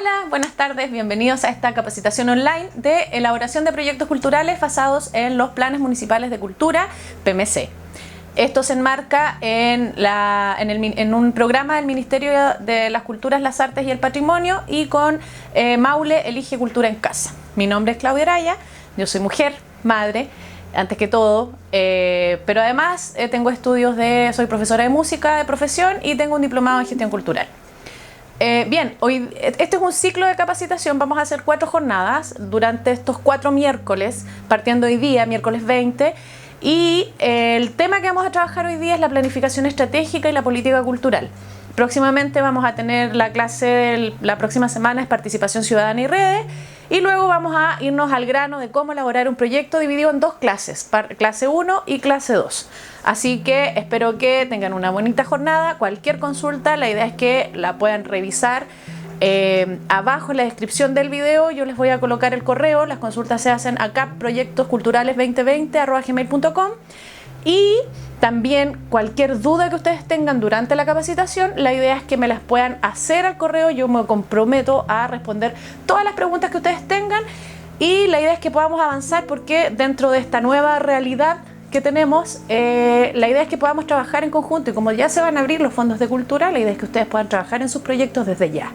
Hola, buenas tardes, bienvenidos a esta capacitación online de elaboración de proyectos culturales basados en los planes municipales de cultura, PMC. Esto se enmarca en un programa del Ministerio de las Culturas, las Artes y el Patrimonio y con Maule Elige Cultura en Casa. Mi nombre es Claudia Araya, yo soy mujer, madre, antes que todo, pero además soy profesora de música de profesión y tengo un diplomado en gestión cultural. Bien, este es un ciclo de capacitación, vamos a hacer 4 jornadas durante estos 4 miércoles, partiendo hoy día, miércoles 20, y el tema que vamos a trabajar hoy día es la planificación estratégica y la política cultural. Próximamente vamos a tener la clase, la próxima semana es participación ciudadana y redes, y luego vamos a irnos al grano de cómo elaborar un proyecto dividido en 2 clases, clase 1 y clase 2. Así que espero que tengan una bonita jornada. Cualquier consulta, la idea es que la puedan revisar. Abajo en la descripción del video yo les voy a colocar el correo. Las consultas se hacen a capproyectosculturales2020@gmail.com. Y también cualquier duda que ustedes tengan durante la capacitación, la idea es que me las puedan hacer al correo. Yo me comprometo a responder todas las preguntas que ustedes tengan y la idea es que podamos avanzar porque dentro de esta nueva realidad que tenemos, la idea es que podamos trabajar en conjunto y como ya se van a abrir los fondos de cultura, la idea es que ustedes puedan trabajar en sus proyectos desde ya.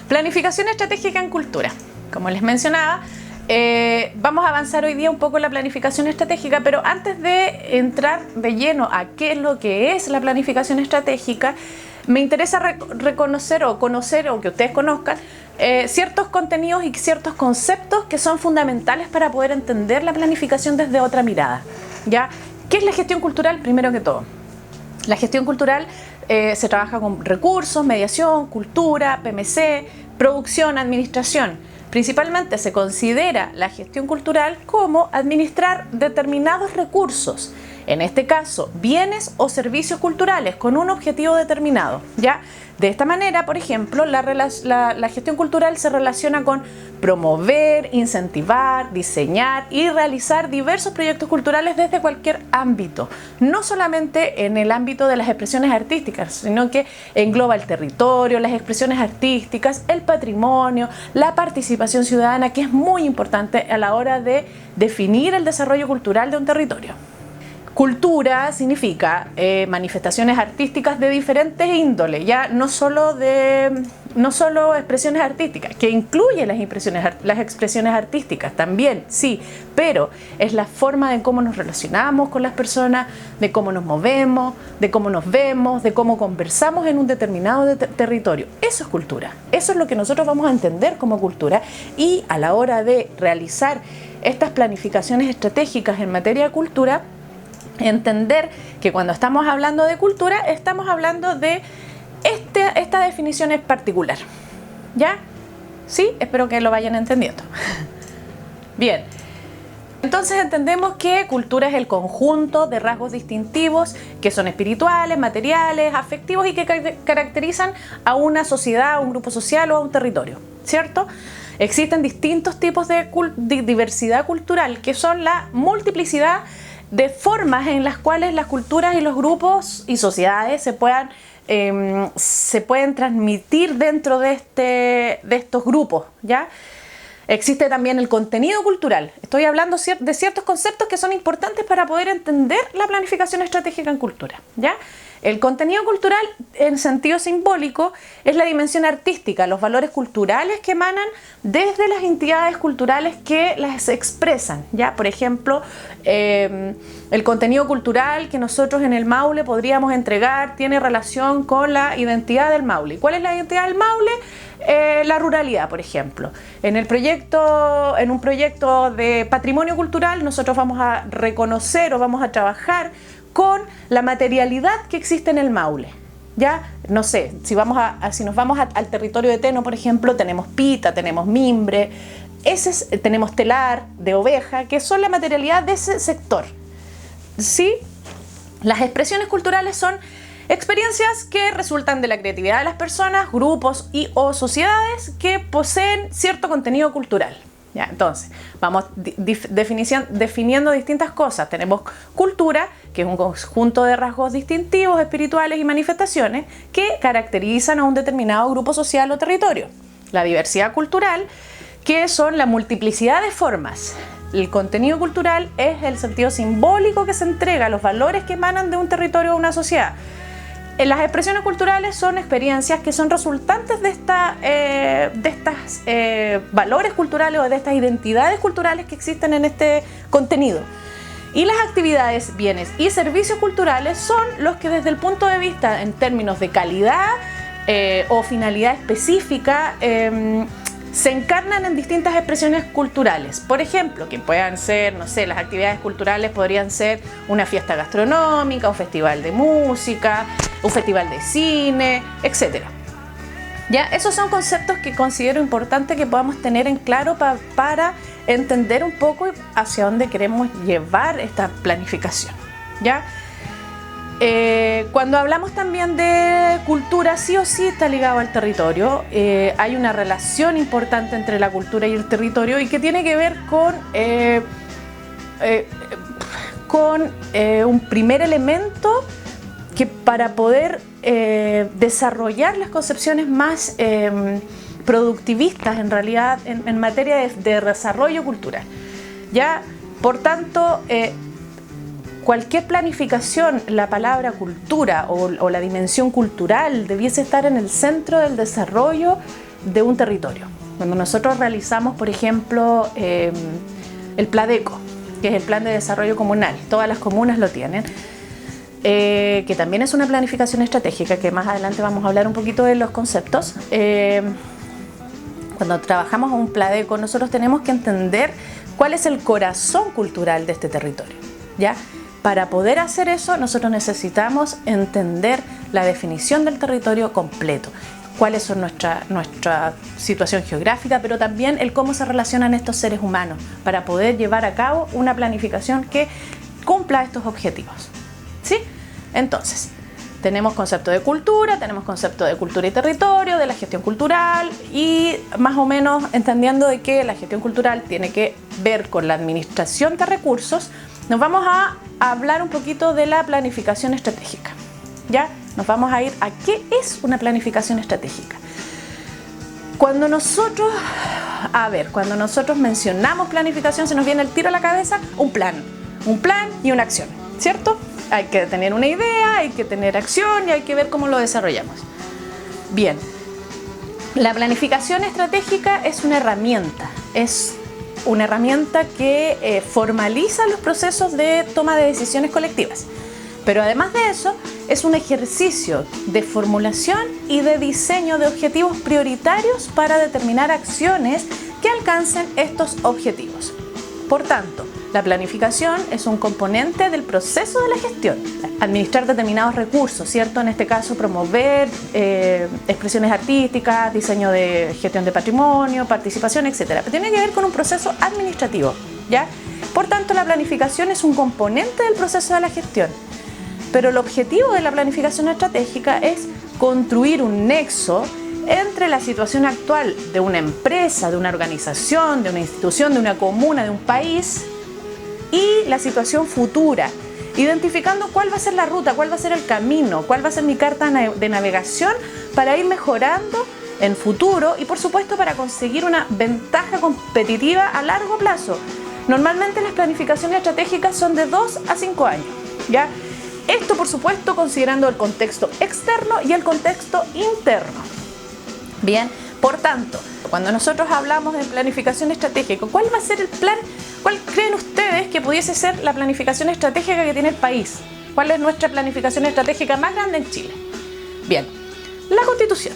Planificación estratégica en cultura. Como les mencionaba, vamos a avanzar hoy día un poco en la planificación estratégica, pero antes de entrar de lleno a qué es lo que es la planificación estratégica, me interesa reconocer o conocer o que ustedes conozcan ciertos contenidos y ciertos conceptos que son fundamentales para poder entender la planificación desde otra mirada. ¿Ya? ¿Qué es la gestión cultural? Primero que todo, la gestión cultural se trabaja con recursos, mediación, cultura, PMC, producción, administración. Principalmente se considera la gestión cultural como administrar determinados recursos, en este caso bienes o servicios culturales con un objetivo determinado, ¿ya? De esta manera, por ejemplo, la gestión cultural se relaciona con promover, incentivar, diseñar y realizar diversos proyectos culturales desde cualquier ámbito, no solamente en el ámbito de las expresiones artísticas, sino que engloba el territorio, las expresiones artísticas, el patrimonio, la participación ciudadana, que es muy importante a la hora de definir el desarrollo cultural de un territorio. Cultura significa manifestaciones artísticas de diferentes índoles, ya no solo expresiones artísticas, que incluye las expresiones artísticas también, sí, pero es la forma de cómo nos relacionamos con las personas, de cómo nos movemos, de cómo nos vemos, de cómo conversamos en un determinado territorio. Eso es cultura, eso es lo que nosotros vamos a entender como cultura y a la hora de realizar estas planificaciones estratégicas en materia de cultura, entender que cuando estamos hablando de cultura estamos hablando de esta definición en particular. ¿Ya? ¿Sí? Espero que lo vayan entendiendo. Bien. Entonces entendemos que cultura es el conjunto de rasgos distintivos que son espirituales, materiales, afectivos y que caracterizan a una sociedad, a un grupo social o a un territorio, ¿cierto? Existen distintos tipos de diversidad cultural que son la multiplicidad de formas en las cuales las culturas y los grupos y sociedades se pueden transmitir dentro de estos grupos, ¿ya? Existe también el contenido cultural. Estoy hablando de ciertos conceptos que son importantes para poder entender la planificación estratégica en cultura, ¿ya? El contenido cultural, en sentido simbólico, es la dimensión artística, los valores culturales que emanan desde las entidades culturales que las expresan, ¿ya? Por ejemplo, el contenido cultural que nosotros en el Maule podríamos entregar tiene relación con la identidad del Maule. ¿Cuál es la identidad del Maule? La ruralidad, por ejemplo. En un proyecto de patrimonio cultural, nosotros vamos a reconocer o vamos a trabajar con la materialidad que existe en el Maule. ¿Ya? No sé, si nos vamos al territorio de Teno, por ejemplo, tenemos pita, tenemos mimbre, tenemos telar de oveja, que son la materialidad de ese sector. ¿Sí? Las expresiones culturales son experiencias que resultan de la creatividad de las personas, grupos o sociedades que poseen cierto contenido cultural. ¿Ya? Entonces, vamos definiendo distintas cosas. Tenemos cultura, que es un conjunto de rasgos distintivos, espirituales y manifestaciones que caracterizan a un determinado grupo social o territorio. La diversidad cultural, que son la multiplicidad de formas. El contenido cultural es el sentido simbólico que se entrega a los valores que emanan de un territorio o una sociedad. Las expresiones culturales son experiencias que son resultantes de estos valores culturales o de estas identidades culturales que existen en este contenido. Y las actividades, bienes y servicios culturales son los que desde el punto de vista en términos de calidad o finalidad específica se encarnan en distintas expresiones culturales. Por ejemplo, que puedan ser, no sé, las actividades culturales podrían ser una fiesta gastronómica, un festival de música, un festival de cine, etc. ¿Ya? Esos son conceptos que considero importante que podamos tener en claro para entender un poco hacia dónde queremos llevar esta planificación. ¿Ya? Cuando hablamos también de cultura, sí o sí está ligado al territorio. Hay una relación importante entre la cultura y el territorio y que tiene que ver con un primer elemento que para poder desarrollar las concepciones más productivistas en realidad en materia de desarrollo cultural. ¿Ya? Por tanto, cualquier planificación, la palabra cultura o la dimensión cultural debiese estar en el centro del desarrollo de un territorio. Cuando nosotros realizamos, por ejemplo, el PLADECO, que es el Plan de Desarrollo Comunal, todas las comunas lo tienen, que también es una planificación estratégica, que más adelante vamos a hablar un poquito de los conceptos. Cuando trabajamos en un PLADECO, nosotros tenemos que entender cuál es el corazón cultural de este territorio, ¿ya? Para poder hacer eso, nosotros necesitamos entender la definición del territorio completo, cuáles son nuestra situación geográfica, pero también el cómo se relacionan estos seres humanos para poder llevar a cabo una planificación que cumpla estos objetivos. ¿Sí? Entonces, tenemos concepto de cultura, tenemos concepto de cultura y territorio, de la gestión cultural y más o menos entendiendo de que la gestión cultural tiene que ver con la administración de recursos. Nos vamos a hablar un poquito de la planificación estratégica. ¿Ya? Nos vamos a ir a qué es una planificación estratégica. Cuando nosotros mencionamos planificación, se nos viene el tiro a la cabeza un plan y una acción, ¿cierto? Hay que tener una idea, hay que tener acción y hay que ver cómo lo desarrollamos. Bien, la planificación estratégica es una herramienta que formaliza los procesos de toma de decisiones colectivas. Pero además de eso, es un ejercicio de formulación y de diseño de objetivos prioritarios para determinar acciones que alcancen estos objetivos. Por tanto, la planificación es un componente del proceso de la gestión. Administrar determinados recursos, ¿cierto? En este caso, promover expresiones artísticas, diseño de gestión de patrimonio, participación, etc. Pero tiene que ver con un proceso administrativo, ¿ya? Por tanto, la planificación es un componente del proceso de la gestión. Pero el objetivo de la planificación estratégica es construir un nexo entre la situación actual de una empresa, de una organización, de una institución, de una comuna, de un país y la situación futura, identificando cuál va a ser la ruta, cuál va a ser el camino, cuál va a ser mi carta de navegación para ir mejorando en futuro y por supuesto para conseguir una ventaja competitiva a largo plazo. Normalmente las planificaciones estratégicas son de 2 a 5 años, ¿ya? Esto por supuesto considerando el contexto externo y el contexto interno. Bien, por tanto, cuando nosotros hablamos de planificación estratégica, ¿cuál va a ser el plan? ¿Cuál creen ustedes que pudiese ser la planificación estratégica que tiene el país? ¿Cuál es nuestra planificación estratégica más grande en Chile? Bien, la Constitución.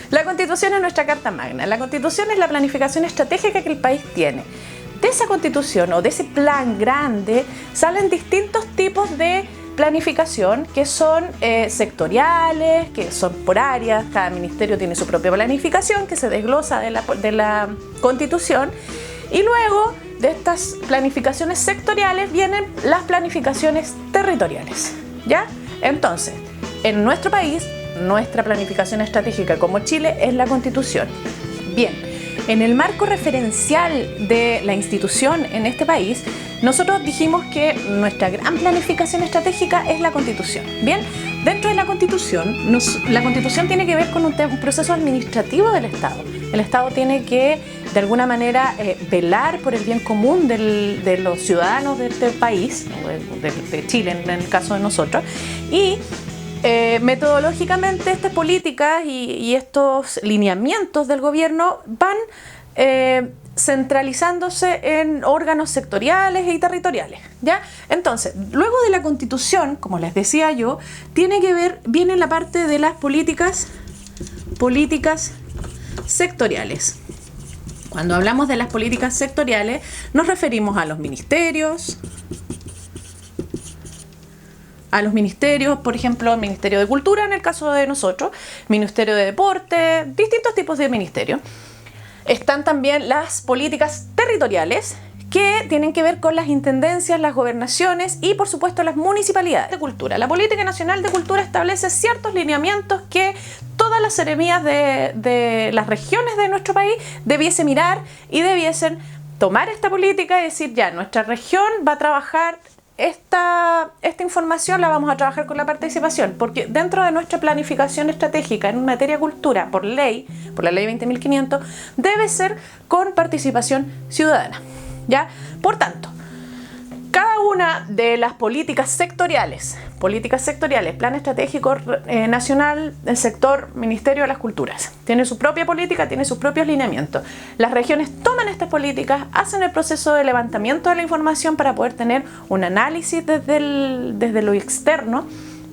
La Constitución es nuestra Carta Magna. La Constitución es la planificación estratégica que el país tiene. De esa Constitución o de ese plan grande salen distintos tipos de planificación que son sectoriales, que son por áreas. Cada ministerio tiene su propia planificación que se desglosa de la Constitución y luego de estas planificaciones sectoriales vienen las planificaciones territoriales, ¿ya? Entonces, en nuestro país, nuestra planificación estratégica como Chile es la Constitución. Bien, En el marco referencial de la institución en este país, nosotros dijimos que nuestra gran planificación estratégica es la Constitución. Bien, dentro de la Constitución tiene que ver con un proceso administrativo del Estado. El Estado tiene que, de alguna manera, velar por el bien común de los ciudadanos de este país, de Chile en el caso de nosotros, y metodológicamente estas políticas y estos lineamientos del gobierno van centralizándose en órganos sectoriales y territoriales, ¿ya? Entonces, luego de la Constitución, como les decía yo, viene la parte de las políticas sectoriales. Cuando hablamos de las políticas sectoriales, nos referimos a los ministerios, por ejemplo, el Ministerio de Cultura en el caso de nosotros, Ministerio de Deporte, distintos tipos de ministerios. Están también las políticas territoriales que tienen que ver con las intendencias, las gobernaciones y, por supuesto, las municipalidades de cultura. La Política Nacional de Cultura establece ciertos lineamientos que todas las seremías de las regiones de nuestro país debiesen mirar y debiesen tomar esta política y decir, ya, nuestra región va a trabajar esta información, la vamos a trabajar con la participación, porque dentro de nuestra planificación estratégica en materia cultura, por la ley 20.500, debe ser con participación ciudadana, ¿ya? Por tanto, cada una de las políticas sectoriales, Plan Estratégico Nacional del Sector Ministerio de las Culturas, tiene su propia política, tiene sus propios lineamientos. Las regiones toman estas políticas, hacen el proceso de levantamiento de la información para poder tener un análisis desde lo externo,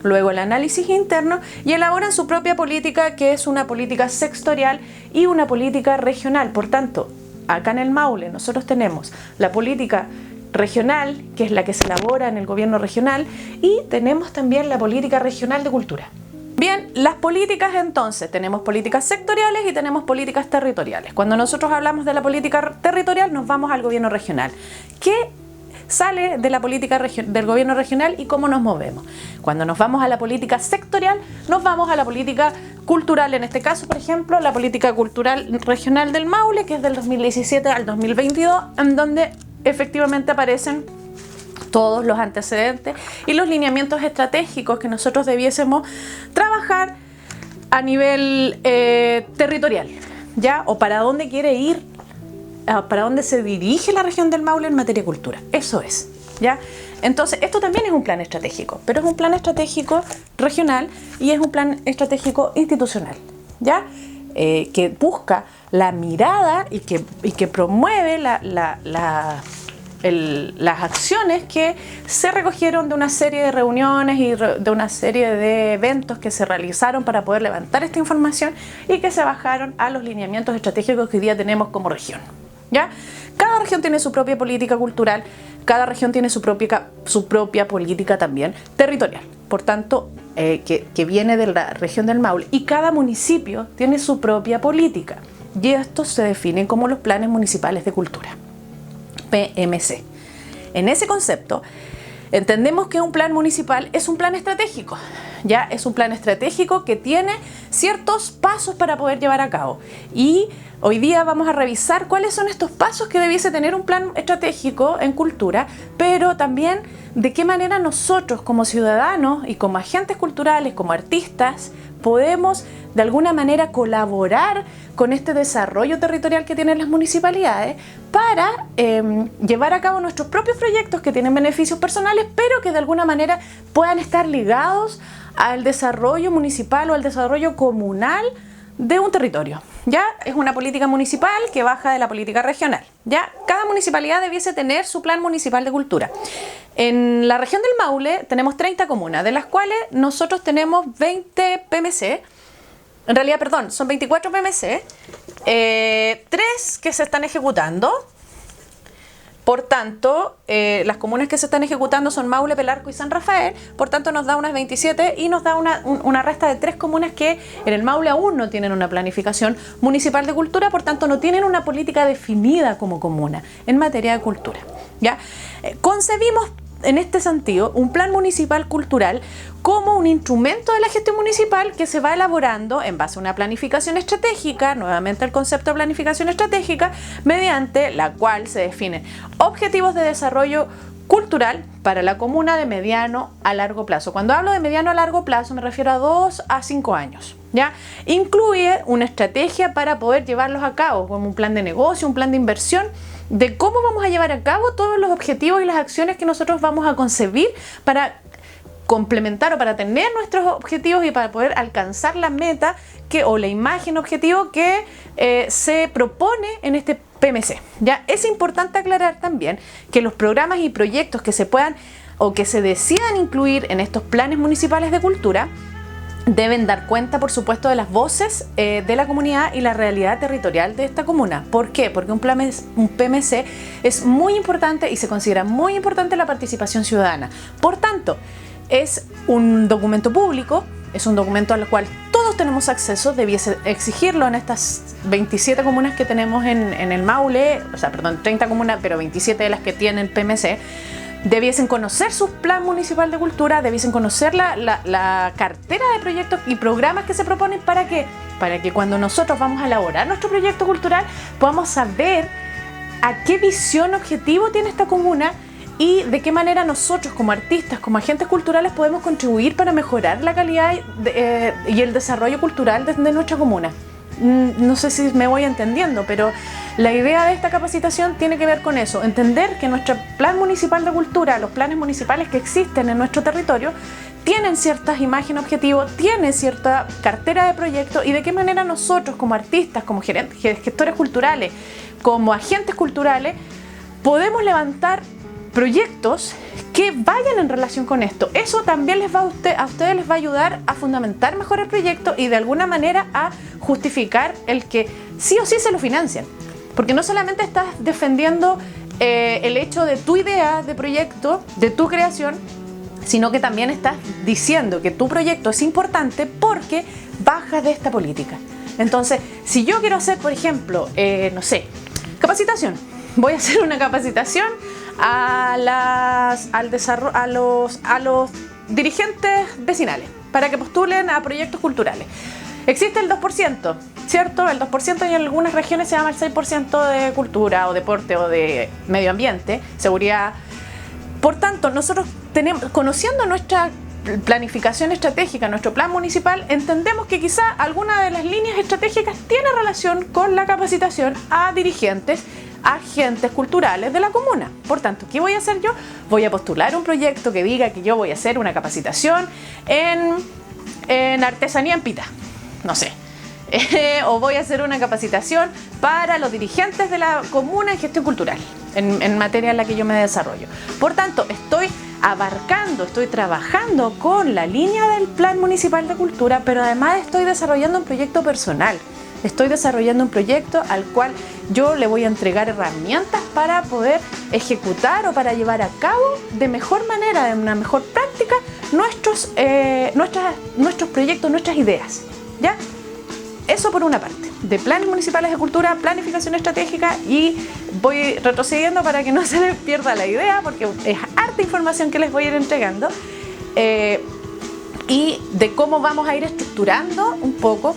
luego el análisis interno y elaboran su propia política, que es una política sectorial y una política regional. Por tanto, acá en el Maule nosotros tenemos la política regional, que es la que se elabora en el gobierno regional, y tenemos también la política regional de cultura. Bien, las políticas entonces, tenemos políticas sectoriales y tenemos políticas territoriales. Cuando nosotros hablamos de la política territorial nos vamos al gobierno regional. ¿Qué sale de la política del gobierno regional y cómo nos movemos? Cuando nos vamos a la política sectorial, nos vamos a la política cultural, en este caso, por ejemplo, la política cultural regional del Maule, que es del 2017 al 2022, en donde efectivamente aparecen todos los antecedentes y los lineamientos estratégicos que nosotros debiésemos trabajar a nivel territorial, ¿ya? O para dónde quiere ir, para dónde se dirige la región del Maule en materia de cultura. Eso es, ¿ya? Entonces, esto también es un plan estratégico, pero es un plan estratégico regional y es un plan estratégico institucional, ¿ya? Que busca la mirada y que promueve las acciones que se recogieron de una serie de reuniones y de una serie de eventos que se realizaron para poder levantar esta información y que se bajaron a los lineamientos estratégicos que hoy día tenemos como región, ¿ya? Cada región tiene su propia política cultural, cada región tiene su propia política también territorial. Por tanto, que viene de la región del Maule, y cada municipio tiene su propia política, y estos se definen como los planes municipales de cultura, PMC. En ese concepto entendemos que un plan municipal es un plan estratégico, ya es un plan estratégico que tiene ciertos pasos para poder llevar a cabo, y hoy día vamos a revisar cuáles son estos pasos que debiese tener un plan estratégico en cultura, pero también de qué manera nosotros como ciudadanos y como agentes culturales, como artistas, podemos de alguna manera colaborar con este desarrollo territorial que tienen las municipalidades para llevar a cabo nuestros propios proyectos que tienen beneficios personales, pero que de alguna manera puedan estar ligados al desarrollo municipal o al desarrollo comunal de un territorio. Ya es una política municipal que baja de la política regional. Ya cada municipalidad debiese tener su plan municipal de cultura. En la región del Maule tenemos 30 comunas, de las cuales nosotros tenemos 20 PMC. En realidad, perdón, son 24 PMC, 3 que se están ejecutando. Por tanto, las comunas que se están ejecutando son Maule, Pelarco y San Rafael. Por tanto, nos da unas 27 y nos da una resta de 3 comunas que en el Maule aún no tienen una planificación municipal de cultura, por tanto, no tienen una política definida como comuna en materia de cultura, ¿ya? Concebimos en este sentido un plan municipal cultural como un instrumento de la gestión municipal que se va elaborando en base a una planificación estratégica, nuevamente el concepto de planificación estratégica, mediante la cual se definen objetivos de desarrollo cultural para la comuna de mediano a largo plazo. Cuando hablo de mediano a largo plazo me refiero a 2 a 5 años. ¿Ya? Incluye una estrategia para poder llevarlos a cabo, como un plan de negocio, un plan de inversión, de cómo vamos a llevar a cabo todos los objetivos y las acciones que nosotros vamos a concebir para complementar o para tener nuestros objetivos y para poder alcanzar la meta o la imagen objetivo que se propone en este PMC. ¿Ya? Es importante aclarar también que los programas y proyectos que se puedan o que se decidan incluir en estos planes municipales de cultura deben dar cuenta, por supuesto, de las voces de la comunidad y la realidad territorial de esta comuna. ¿Por qué? Porque un PMC es muy importante y se considera muy importante la participación ciudadana. Por tanto, es un documento público, es un documento al cual todos tenemos acceso, debiese exigirlo en estas 27 comunas que tenemos en el Maule, 30 comunas, pero 27 de las que tienen PMC, debiesen conocer su plan municipal de cultura, debiesen conocer la cartera de proyectos y programas que se proponen para que cuando nosotros vamos a elaborar nuestro proyecto cultural podamos saber a qué visión objetivo tiene esta comuna y de qué manera nosotros como artistas, como agentes culturales podemos contribuir para mejorar la calidad y el desarrollo cultural de nuestra comuna. No sé si me voy entendiendo, pero la idea de esta capacitación tiene que ver con eso, entender que nuestro plan municipal de cultura, los planes municipales que existen en nuestro territorio, tienen ciertas imágenes objetivos, tienen cierta cartera de proyectos y de qué manera nosotros como artistas, como gestores culturales, como agentes culturales, podemos levantar proyectos que vayan en relación con esto. Eso también a ustedes les va a ayudar a fundamentar mejor el proyecto y de alguna manera a justificar el que sí o sí se lo financien. Porque no solamente estás defendiendo el hecho de tu idea de proyecto, de tu creación, sino que también estás diciendo que tu proyecto es importante porque baja de esta política. Entonces, si yo quiero hacer, por ejemplo, capacitación, voy a hacer una capacitación a los dirigentes vecinales para que postulen a proyectos culturales. Existe el 2%, ¿cierto? El 2% y en algunas regiones se llama el 6% de cultura o deporte o de medio ambiente, seguridad. Por tanto, nosotros conociendo nuestra planificación estratégica, nuestro plan municipal, entendemos que quizá alguna de las líneas estratégicas tiene relación con la capacitación a dirigentes, agentes culturales de la comuna. Por tanto, ¿qué voy a hacer yo? Voy a postular un proyecto que diga que yo voy a hacer una capacitación en artesanía en pita, no sé. O voy a hacer una capacitación para los dirigentes de la comuna en gestión cultural, en materia en la que yo me desarrollo. Por tanto, estoy trabajando con la línea del plan municipal de cultura, pero además estoy desarrollando un proyecto personal. Estoy desarrollando un proyecto al cual yo le voy a entregar herramientas para poder ejecutar o para llevar a cabo de mejor manera, de una mejor práctica, nuestros proyectos, nuestras ideas. ¿Ya? Eso por una parte, de planes municipales de cultura, planificación estratégica, y voy retrocediendo para que no se les pierda la idea porque es harta información que les voy a ir entregando y de cómo vamos a ir estructurando un poco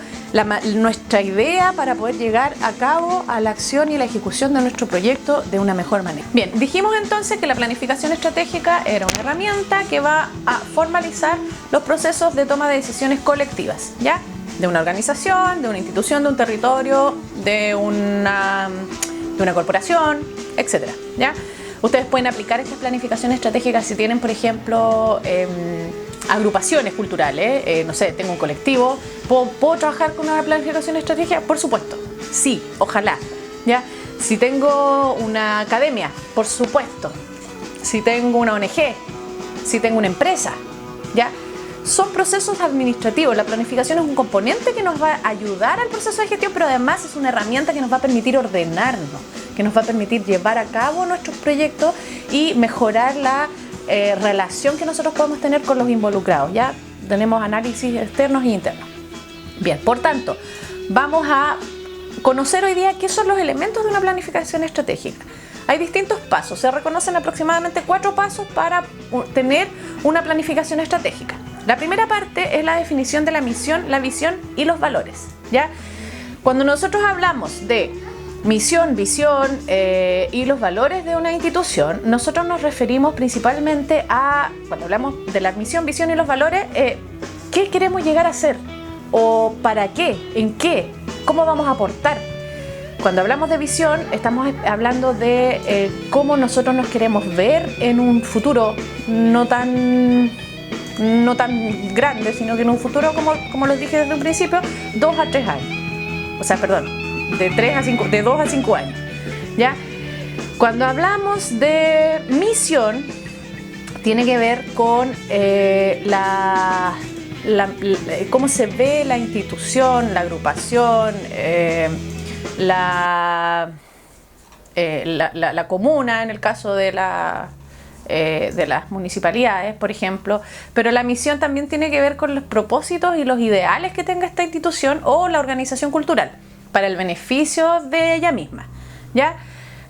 nuestra idea para poder llegar a cabo a la acción y la ejecución de nuestro proyecto de una mejor manera. Bien, dijimos entonces que la planificación estratégica era una herramienta que va a formalizar los procesos de toma de decisiones colectivas, ¿ya? De una organización, de una institución, de un territorio, de una corporación, etcétera, ¿ya? Ustedes pueden aplicar estas planificaciones estratégicas si tienen, por ejemplo, agrupaciones culturales, no sé, tengo un colectivo, ¿puedo trabajar con una planificación estratégica? Por supuesto, sí, ojalá, ¿ya? Si tengo una academia, por supuesto, si tengo una ONG, si tengo una empresa, ¿ya? Son procesos administrativos. La planificación es un componente que nos va a ayudar al proceso de gestión, pero además es una herramienta que nos va a permitir ordenarnos, que nos va a permitir llevar a cabo nuestros proyectos y mejorar la relación que nosotros podemos tener con los involucrados. Ya tenemos análisis externos e internos. Bien, por tanto, vamos a conocer hoy día qué son los elementos de una planificación estratégica. Hay distintos pasos, se reconocen aproximadamente 4 pasos para tener una planificación estratégica. La primera parte es la definición de la misión, la visión y los valores, ¿ya? Cuando nosotros hablamos de misión, visión y los valores de una institución, nosotros nos referimos principalmente a, cuando hablamos de la misión, visión y los valores, ¿qué queremos llegar a ser? ¿O para qué? ¿En qué? ¿Cómo vamos a aportar? Cuando hablamos de visión, estamos hablando de cómo nosotros nos queremos ver en un futuro no tan grande, sino que en un futuro, como les dije desde un principio, 2 a 3 años. O sea, perdón, de 2 a 5 años, ¿ya? Cuando hablamos de misión, tiene que ver con cómo se ve la institución, la agrupación, la comuna, en el caso de las municipalidades, por ejemplo, pero la misión también tiene que ver con los propósitos y los ideales que tenga esta institución o la organización cultural para el beneficio de ella misma, ¿ya?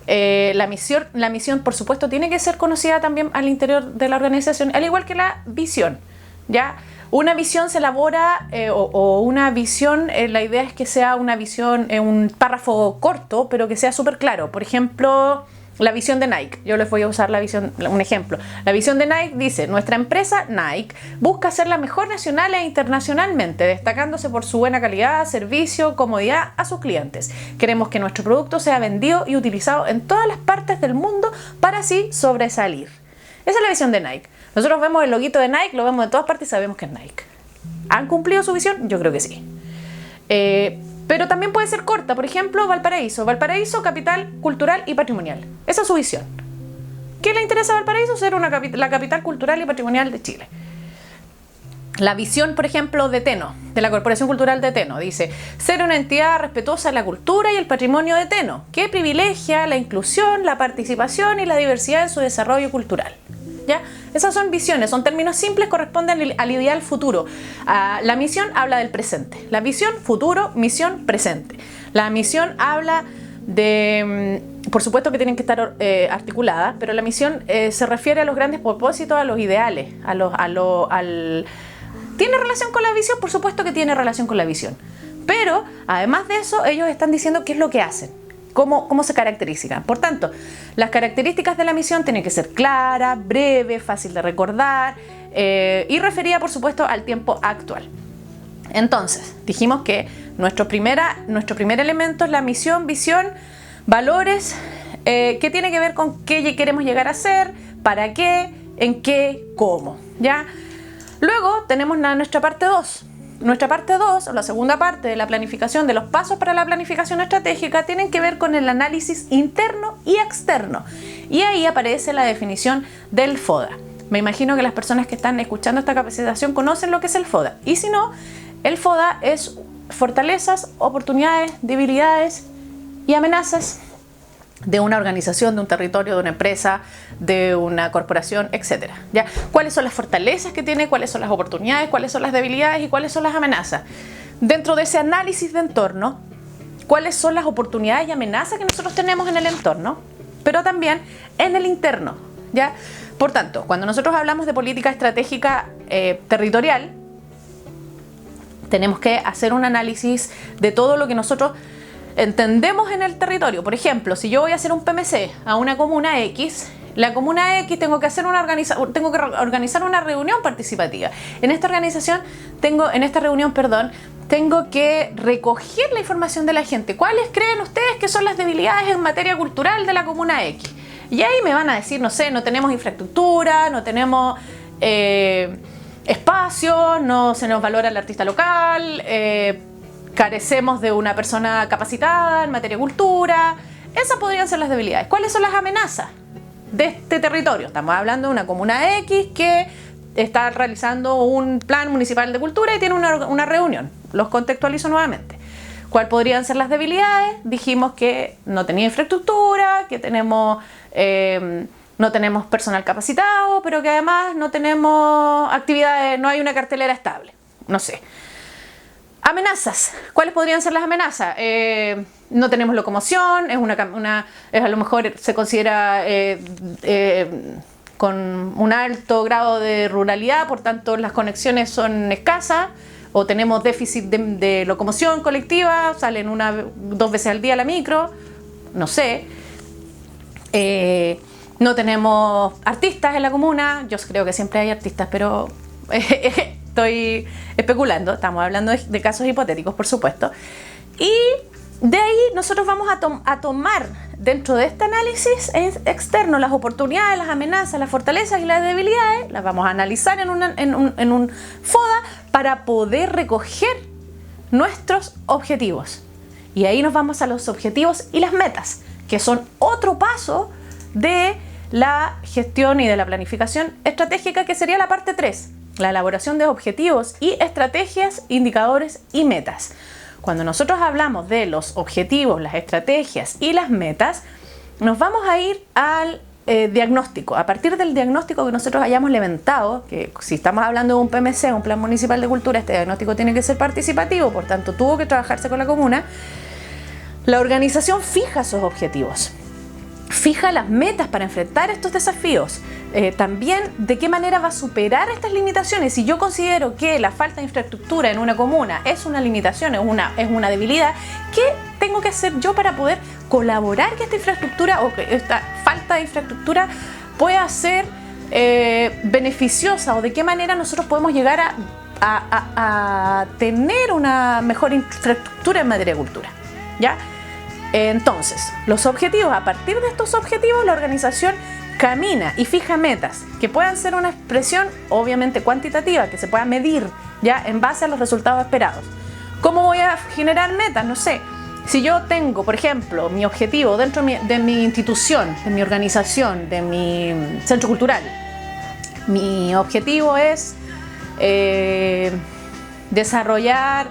La misión, por supuesto, tiene que ser conocida también al interior de la organización, al igual que la visión, ¿ya? Una visión se elabora o una visión, la idea es que sea una visión en un párrafo corto, pero que sea súper claro. Por ejemplo, la visión de Nike. Yo les voy a usar un ejemplo. La visión de Nike dice: nuestra empresa Nike busca ser la mejor nacional e internacionalmente, destacándose por su buena calidad, servicio, comodidad a sus clientes. Queremos que nuestro producto sea vendido y utilizado en todas las partes del mundo para así sobresalir. Esa es la visión de Nike. Nosotros vemos el loguito de Nike, lo vemos de todas partes y sabemos que es Nike. ¿Han cumplido su visión? Yo creo que sí. Pero también puede ser corta. Por ejemplo, Valparaíso. Valparaíso, capital cultural y patrimonial. Esa es su visión. ¿Qué le interesa a Valparaíso? Ser la capital cultural y patrimonial de Chile. La visión, por ejemplo, de Teno, de la Corporación Cultural de Teno, dice: ser una entidad respetuosa de la cultura y el patrimonio de Teno, que privilegia la inclusión, la participación y la diversidad en su desarrollo cultural. ¿Ya? Esas son visiones, son términos simples, corresponden al ideal futuro. La misión habla del presente. La visión, futuro; misión, presente. La misión habla de, por supuesto que tienen que estar articuladas, pero la misión se refiere a los grandes propósitos, a los ideales, ¿Tiene relación con la visión? Por supuesto que tiene relación con la visión. Pero, además de eso, ellos están diciendo qué es lo que hacen. ¿Cómo se caracterizan? Por tanto, las características de la misión tienen que ser clara, breve, fácil de recordar y referida, por supuesto, al tiempo actual. Entonces, dijimos que nuestro primer elemento es la misión, visión, valores, que tiene que ver con qué queremos llegar a ser, para qué, en qué, cómo, ¿ya? Luego tenemos nuestra parte 2. Nuestra parte 2, o la segunda parte de la planificación, de los pasos para la planificación estratégica, tienen que ver con el análisis interno y externo. Y ahí aparece la definición del FODA. Me imagino que las personas que están escuchando esta capacitación conocen lo que es el FODA. Y si no, el FODA es fortalezas, oportunidades, debilidades y amenazas de una organización, de un territorio, de una empresa, de una corporación, etc. ¿Ya? ¿Cuáles son las fortalezas que tiene? ¿Cuáles son las oportunidades? ¿Cuáles son las debilidades? ¿Y cuáles son las amenazas? Dentro de ese análisis de entorno, ¿cuáles son las oportunidades y amenazas que nosotros tenemos en el entorno? Pero también en el interno, ¿ya? Por tanto, cuando nosotros hablamos de política estratégica territorial, tenemos que hacer un análisis de todo lo que nosotros entendemos en el territorio. Por ejemplo, si yo voy a hacer un PMC a una comuna X, la comuna X tengo que organizar una reunión participativa. En esta reunión, tengo que recoger la información de la gente. ¿Cuáles creen ustedes que son las debilidades en materia cultural de la comuna X? Y ahí me van a decir, no sé, no tenemos infraestructura, no tenemos espacio, no se nos valora el artista local, carecemos de una persona capacitada en materia de cultura. Esas podrían ser las debilidades. ¿Cuáles son las amenazas de este territorio? Estamos hablando de una comuna X que está realizando un plan municipal de cultura y tiene una reunión. Los contextualizo nuevamente. ¿Cuáles podrían ser las debilidades? Dijimos que no tenía infraestructura, que no tenemos personal capacitado, pero que además no tenemos actividades, no hay una cartelera estable. No sé. Amenazas. ¿Cuáles podrían ser las amenazas? No tenemos locomoción, es a lo mejor se considera con un alto grado de ruralidad, por tanto las conexiones son escasas, o tenemos déficit de locomoción colectiva, salen 2 veces al día la micro, no sé. No tenemos artistas en la comuna, yo creo que siempre hay artistas, pero estoy especulando, estamos hablando de casos hipotéticos, por supuesto. Y de ahí nosotros vamos a tomar dentro de este análisis externo las oportunidades, las amenazas, las fortalezas y las debilidades, las vamos a analizar en un FODA para poder recoger nuestros objetivos. Y ahí nos vamos a los objetivos y las metas, que son otro paso de la gestión y de la planificación estratégica, que sería la parte 3, la elaboración de objetivos y estrategias, indicadores y metas. Cuando nosotros hablamos de los objetivos, las estrategias y las metas, nos vamos a ir al diagnóstico. A partir del diagnóstico que nosotros hayamos levantado, que si estamos hablando de un PMC, un Plan Municipal de Cultura, este diagnóstico tiene que ser participativo, por tanto tuvo que trabajarse con la comuna. La organización fija esos objetivos, fija las metas para enfrentar estos desafíos, también de qué manera va a superar estas limitaciones. Si yo considero que la falta de infraestructura en una comuna es una limitación, es una debilidad, ¿qué tengo que hacer yo para poder colaborar que esta infraestructura o que esta falta de infraestructura pueda ser beneficiosa, o de qué manera nosotros podemos llegar a tener una mejor infraestructura en materia de cultura? ¿Ya? Entonces, los objetivos, a partir de estos objetivos, la organización camina y fija metas que puedan ser una expresión obviamente cuantitativa, que se pueda medir ya en base a los resultados esperados. ¿Cómo voy a generar metas? No sé. Si yo tengo, por ejemplo, mi objetivo dentro de mi institución, de mi organización, de mi centro cultural, mi objetivo es desarrollar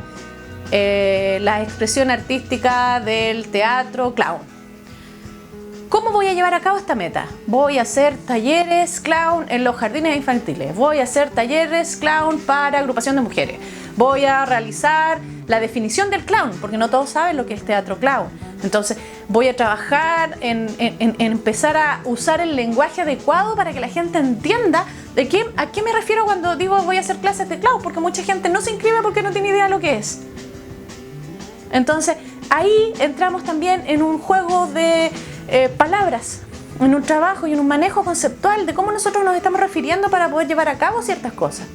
la expresión artística del teatro clown. ¿Cómo voy a llevar a cabo esta meta? Voy a hacer talleres clown en los jardines infantiles, voy a hacer talleres clown para agrupación de mujeres, voy a realizar la definición del clown, porque no todos saben lo que es teatro clown. Entonces voy a trabajar en empezar a usar el lenguaje adecuado para que la gente entienda a qué me refiero cuando digo voy a hacer clases de clown, porque mucha gente no se inscribe porque no tiene idea de lo que es. Entonces ahí entramos también en un juego de palabras, en un trabajo y en un manejo conceptual de cómo nosotros nos estamos refiriendo para poder llevar a cabo ciertas cosas,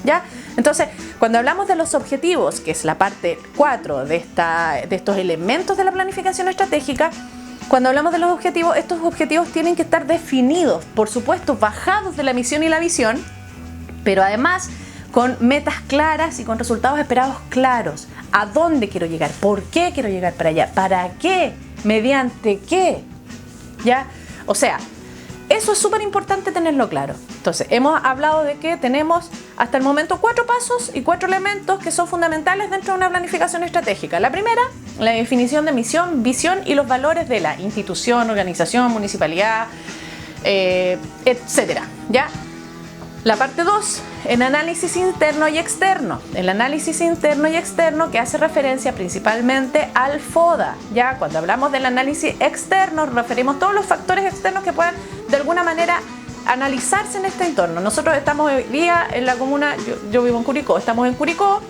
¿ya? Entonces, cuando hablamos de los objetivos, que es la parte 4 de estos elementos de la planificación estratégica, cuando hablamos de los objetivos, estos objetivos tienen que estar definidos, por supuesto, bajados de la misión y la visión, pero además con metas claras y con resultados esperados claros. ¿A dónde quiero llegar? ¿Por qué quiero llegar para allá? ¿Para qué? ¿Mediante qué? ¿Ya? O sea, eso es súper importante tenerlo claro. Entonces, hemos hablado de que tenemos hasta el momento 4 pasos y 4 elementos que son fundamentales dentro de una planificación estratégica. La primera, la definición de misión, visión y los valores de la institución, organización, municipalidad, etcétera, ¿ya? La parte 2, el análisis interno y externo. El análisis interno y externo que hace referencia principalmente al FODA. Ya cuando hablamos del análisis externo, nos referimos a todos los factores externos que puedan de alguna manera analizarse en este entorno. Nosotros estamos hoy día en la comuna, yo vivo en Curicó, estamos en Curicó,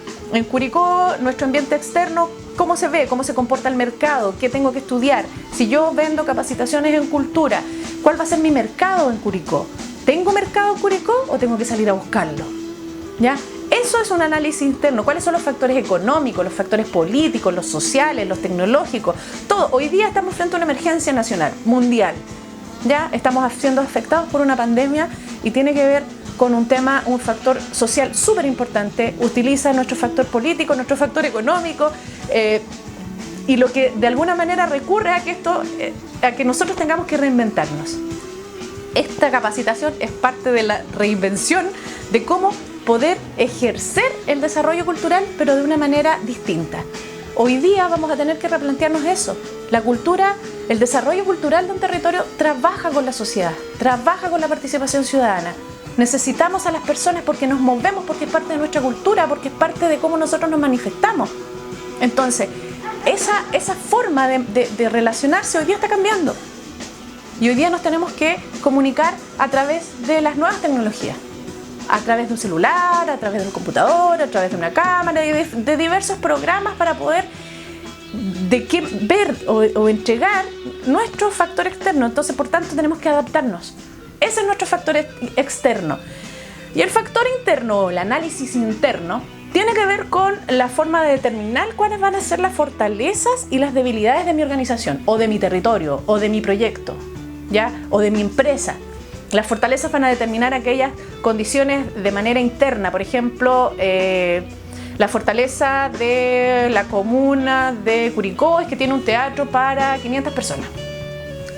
nuestro ambiente externo, cómo se ve, cómo se comporta el mercado, qué tengo que estudiar. Si yo vendo capacitaciones en cultura, ¿cuál va a ser mi mercado en Curicó? ¿Tengo mercado en Curicó o tengo que salir a buscarlo? ¿Ya? Eso es un análisis interno. ¿Cuáles son los factores económicos, los factores políticos, los sociales, los tecnológicos? Todo. Hoy día estamos frente a una emergencia nacional, mundial. ¿Ya? Estamos siendo afectados por una pandemia y tiene que ver con un tema, un factor social súper importante. Utiliza nuestro factor político, nuestro factor económico y lo que de alguna manera recurre a que nosotros tengamos que reinventarnos. Esta capacitación es parte de la reinvención de cómo poder ejercer el desarrollo cultural, pero de una manera distinta. Hoy día vamos a tener que replantearnos eso. La cultura, el desarrollo cultural de un territorio trabaja con la sociedad, trabaja con la participación ciudadana. Necesitamos a las personas porque nos movemos, porque es parte de nuestra cultura, porque es parte de cómo nosotros nos manifestamos. Entonces, esa forma de relacionarse hoy día está cambiando. Y hoy día nos tenemos que comunicar a través de las nuevas tecnologías. A través de un celular, a través de un computador, a través de una cámara, de diversos programas para poder ver o entregar nuestro factor externo. Entonces, por tanto, tenemos que adaptarnos. Ese es nuestro factor externo. Y el factor interno o el análisis interno tiene que ver con la forma de determinar cuáles van a ser las fortalezas y las debilidades de mi organización, o de mi territorio, o de mi proyecto, ¿ya? O de mi empresa. Las fortalezas van a determinar aquellas condiciones de manera interna, por ejemplo, la fortaleza de la comuna de Curicó es que tiene un teatro para 500 personas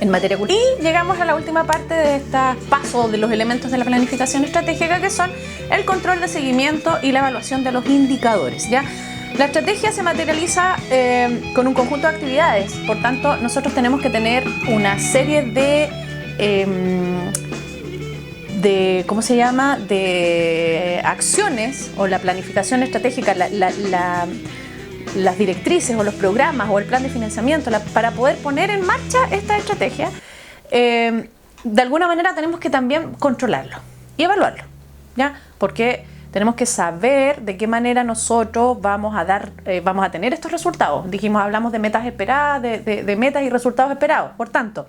en materia cultural. Y llegamos a la última parte de este paso de los elementos de la planificación estratégica, que son el control de seguimiento y la evaluación de los indicadores, ¿ya? La estrategia se materializa con un conjunto de actividades, por tanto nosotros tenemos que tener una serie ¿cómo se llama?, de acciones, o la planificación estratégica, las directrices o los programas o el plan de financiamiento para poder poner en marcha esta estrategia. De alguna manera tenemos que también controlarlo y evaluarlo, ¿ya? Porque tenemos que saber de qué manera nosotros vamos a tener estos resultados. Hablamos de metas esperadas, de metas y resultados esperados. Por tanto,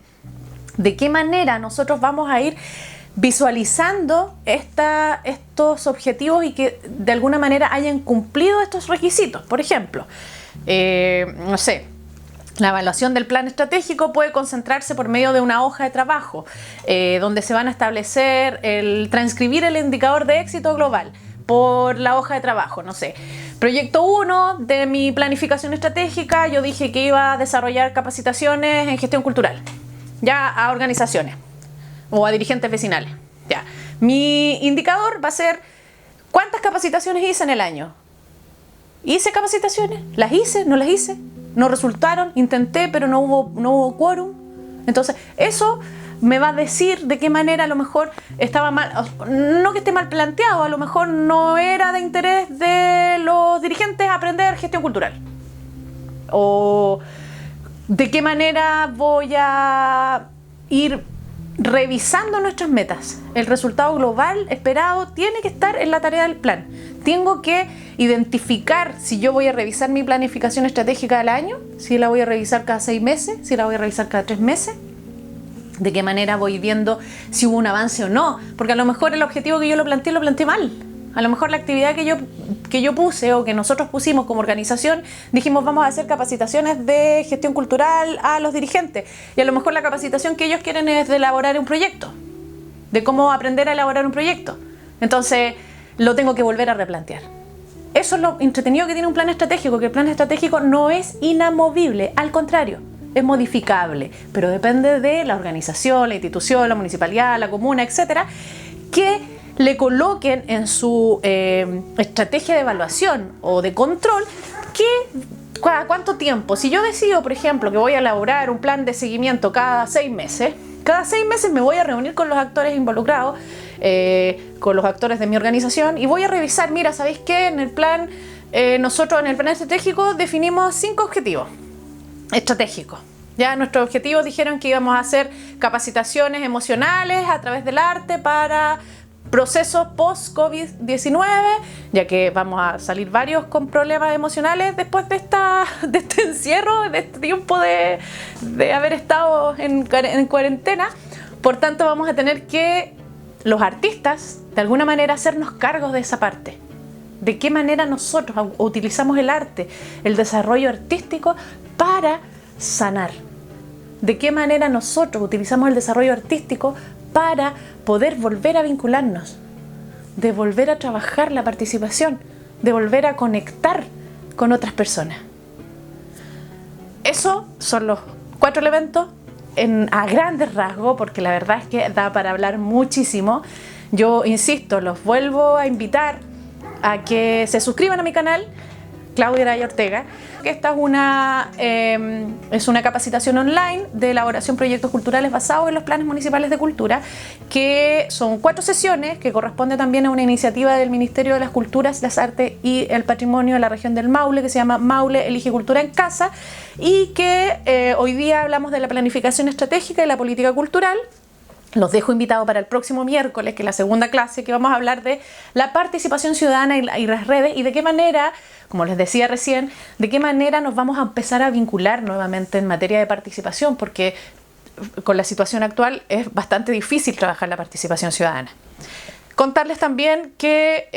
de qué manera nosotros vamos a ir visualizando estos objetivos y que de alguna manera hayan cumplido estos requisitos. Por ejemplo, no sé, la evaluación del plan estratégico puede concentrarse por medio de una hoja de trabajo, donde se van a establecer transcribir el indicador de éxito global por la hoja de trabajo. No sé, proyecto 1 de mi planificación estratégica, yo dije que iba a desarrollar capacitaciones en gestión cultural, ya, a organizaciones o a dirigentes vecinales. Ya. Mi indicador va a ser cuántas capacitaciones hice en el año. ¿Hice capacitaciones? ¿Las hice? ¿No las hice? ¿No resultaron? Intenté, pero no hubo quórum. Entonces, eso me va a decir de qué manera a lo mejor estaba mal, no que esté mal planteado, a lo mejor no era de interés de los dirigentes aprender gestión cultural. O de qué manera voy a ir revisando nuestras metas. El resultado global esperado tiene que estar en la tarea del plan. Tengo que identificar si yo voy a revisar mi planificación estratégica del año, si la voy a revisar cada 6 meses, si la voy a revisar cada 3 meses. De qué manera voy viendo si hubo un avance o no, porque a lo mejor el objetivo que yo lo planteé mal. A lo mejor la actividad que yo puse o que nosotros pusimos como organización, dijimos vamos a hacer capacitaciones de gestión cultural a los dirigentes, y a lo mejor la capacitación que ellos quieren es de elaborar un proyecto, de cómo aprender a elaborar un proyecto. Entonces lo tengo que volver a replantear. Eso es lo entretenido que tiene un plan estratégico, que el plan estratégico no es inamovible, al contrario, es modificable, pero depende de la organización, la institución, la municipalidad, la comuna, etcétera, que le coloquen en su estrategia de evaluación o de control cada cuánto tiempo. Si yo decido, por ejemplo, que voy a elaborar un plan de seguimiento cada 6 meses, me voy a reunir con los actores involucrados, con los actores de mi organización, y voy a revisar, mira, ¿sabéis qué? En el plan, nosotros en el plan estratégico definimos 5 objetivos estratégicos. Ya nuestros objetivos dijeron que íbamos a hacer capacitaciones emocionales a través del arte para procesos post-COVID-19, ya que vamos a salir varios con problemas emocionales después de este encierro, de este tiempo de haber estado en cuarentena. Por tanto, vamos a tener que, los artistas, de alguna manera hacernos cargos de esa parte. De qué manera nosotros utilizamos el arte, el desarrollo artístico para sanar. De qué manera nosotros utilizamos el desarrollo artístico para poder volver a vincularnos, de volver a trabajar la participación, de volver a conectar con otras personas. Esos son los 4 elementos a grandes rasgos, porque la verdad es que da para hablar muchísimo. Yo insisto, los vuelvo a invitar a que se suscriban a mi canal, Claudia Araya Ortega, que esta es una capacitación online de elaboración de proyectos culturales basados en los planes municipales de cultura, que son 4 sesiones, que corresponde también a una iniciativa del Ministerio de las Culturas, las Artes y el Patrimonio de la región del Maule, que se llama Maule Elige Cultura en Casa, y que hoy día hablamos de la planificación estratégica y la política cultural. Los dejo invitados para el próximo miércoles, que es la segunda clase, que vamos a hablar de la participación ciudadana y las redes, y de qué manera, como les decía recién, de qué manera nos vamos a empezar a vincular nuevamente en materia de participación, porque con la situación actual es bastante difícil trabajar la participación ciudadana. Contarles también que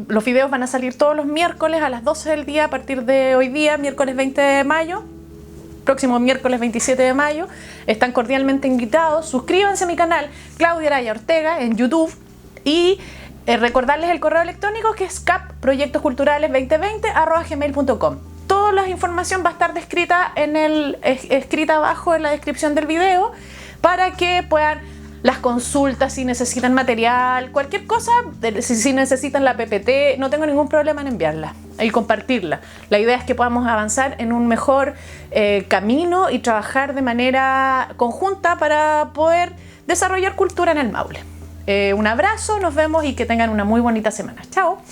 los videos van a salir todos los miércoles a las 12 del día a partir de hoy día, miércoles 20 de mayo. Próximo miércoles 27 de mayo, están cordialmente invitados. Suscríbanse a mi canal Claudia Araya Ortega en YouTube y recordarles el correo electrónico, que es capproyectosculturales2020@gmail.com. Toda la información va a estar escrita abajo en la descripción del video, para que puedan las consultas, si necesitan material, cualquier cosa, si necesitan la PPT, no tengo ningún problema en enviarla y compartirla. La idea es que podamos avanzar en un mejor camino y trabajar de manera conjunta para poder desarrollar cultura en el Maule. Un abrazo, nos vemos y que tengan una muy bonita semana. Chao.